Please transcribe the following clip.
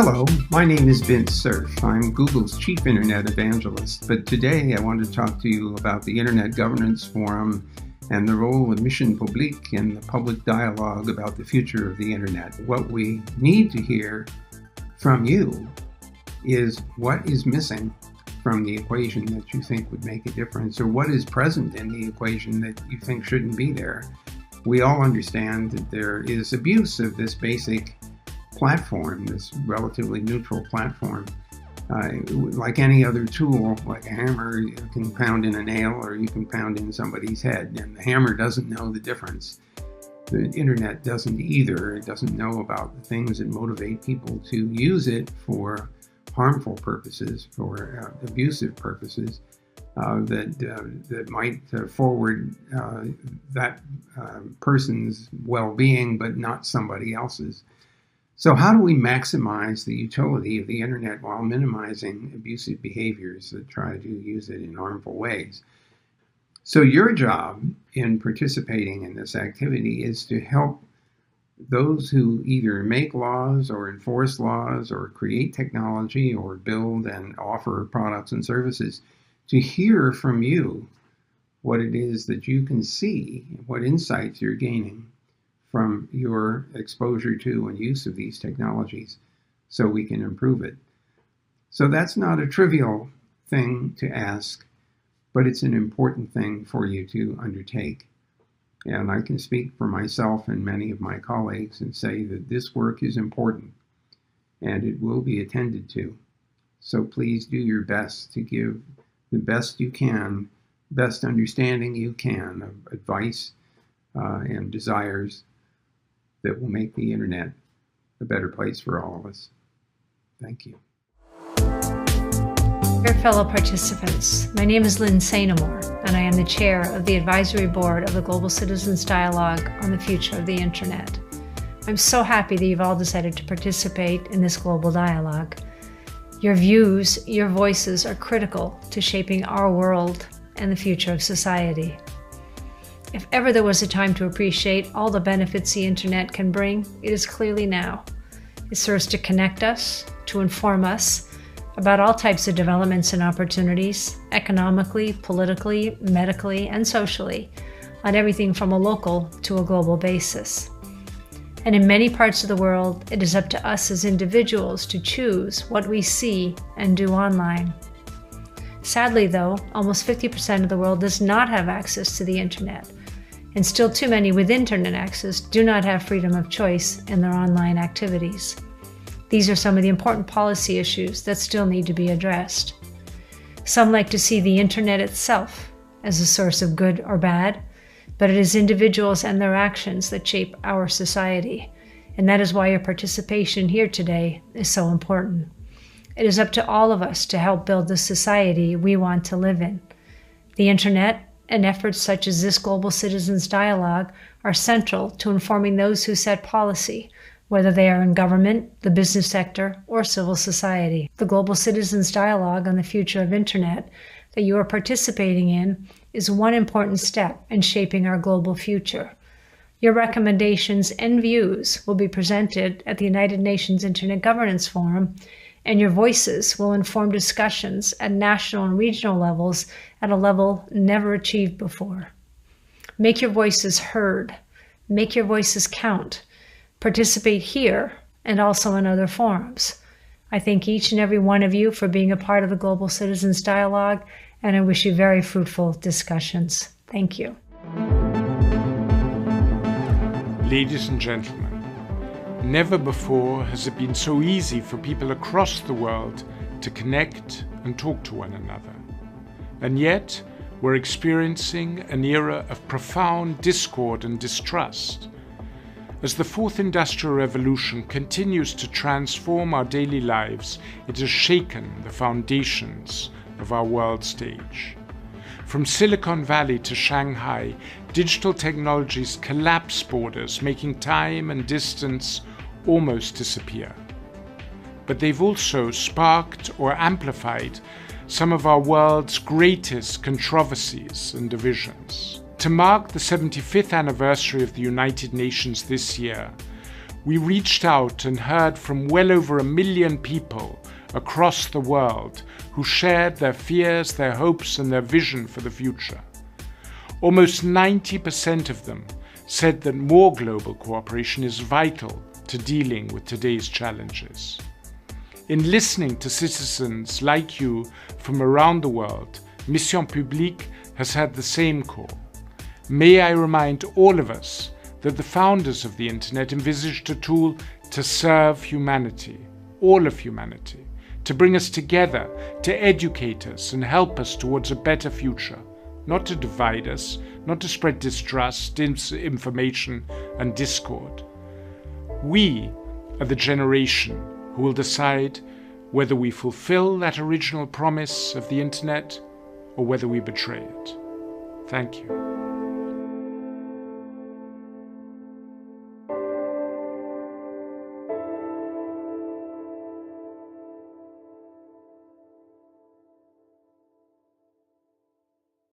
Hello, my name is Vint Cerf. I'm Google's chief internet evangelist, but today I want to talk to you about the Internet Governance Forum and the role of Mission Publique in the public dialogue about the future of the internet. What we need to hear from you is what is missing from the equation that you think would make a difference, or what is present in the equation that you think shouldn't be there. We all understand that there is abuse of this basic platform, this relatively neutral platform. Like any other tool, like a hammer, you can pound in a nail or you can pound in somebody's head, and the hammer doesn't know the difference. The internet doesn't either. It doesn't know about the things that motivate people to use it for harmful purposes, for abusive purposes, that might forward that person's well-being, but not somebody else's. So how do we maximize the utility of the internet while minimizing abusive behaviors that try to use it in harmful ways? So your job in participating in this activity is to help those who either make laws or enforce laws or create technology or build and offer products and services to hear from you what it is that you can see, what insights you're gaining from your exposure to and use of these technologies so we can improve it. So that's not a trivial thing to ask, but it's an important thing for you to undertake. And I can speak for myself and many of my colleagues and say that this work is important and it will be attended to. So please do your best to give the best you can, best understanding you can of advice and desires that will make the internet a better place for all of us. Thank you. Dear fellow participants, my name is Lynn, and I am the chair of the advisory board of the Global Citizens Dialogue on the Future of the Internet. I'm so happy that you've all decided to participate in this global dialogue. Your views, your voices are critical to shaping our world and the future of society. If ever there was a time to appreciate all the benefits the internet can bring, it is clearly now. It serves to connect us, to inform us about all types of developments and opportunities, economically, politically, medically, and socially, on everything from a local to a global basis. And in many parts of the world, it is up to us as individuals to choose what we see and do online. Sadly, though, almost 50% of the world does not have access to the internet, and still too many with internet access do not have freedom of choice in their online activities. These are some of the important policy issues that still need to be addressed. Some like to see the internet itself as a source of good or bad, but it is individuals and their actions that shape our society, and that is why your participation here today is so important. It is up to all of us to help build the society we want to live in. The internet and efforts such as this Global Citizens Dialogue are central to informing those who set policy, whether they are in government, the business sector, or civil society. The Global Citizens Dialogue on the Future of Internet that you are participating in is one important step in shaping our global future. Your recommendations and views will be presented at the United Nations Internet Governance Forum, and your voices will inform discussions at national and regional levels at a level never achieved before. Make your voices heard. Make your voices count. Participate here and also in other forums. I thank each and every one of you for being a part of the Global Citizens Dialogue, and I wish you very fruitful discussions. Thank you. Ladies and gentlemen, never before has it been so easy for people across the world to connect and talk to one another. And yet, we're experiencing an era of profound discord and distrust. As the fourth industrial revolution continues to transform our daily lives, it has shaken the foundations of our world stage. From Silicon Valley to Shanghai, digital technologies collapse borders, making time and distance almost disappear. But they've also sparked or amplified some of our world's greatest controversies and divisions. To mark the 75th anniversary of the United Nations this year, We reached out and heard from well over 1 million people across the world who shared their fears, their hopes, and their vision for the future. Almost 90% of them said that more global cooperation is vital to dealing with today's challenges. In listening to citizens like you from around the world, Mission Publique has had the same call. May I remind all of us that the founders of the Internet envisaged a tool to serve humanity, all of humanity, to bring us together, to educate us and help us towards a better future, not to divide us, not to spread distrust, disinformation, and discord. We are the generation who will decide whether we fulfill that original promise of the Internet or whether we betray it. Thank you.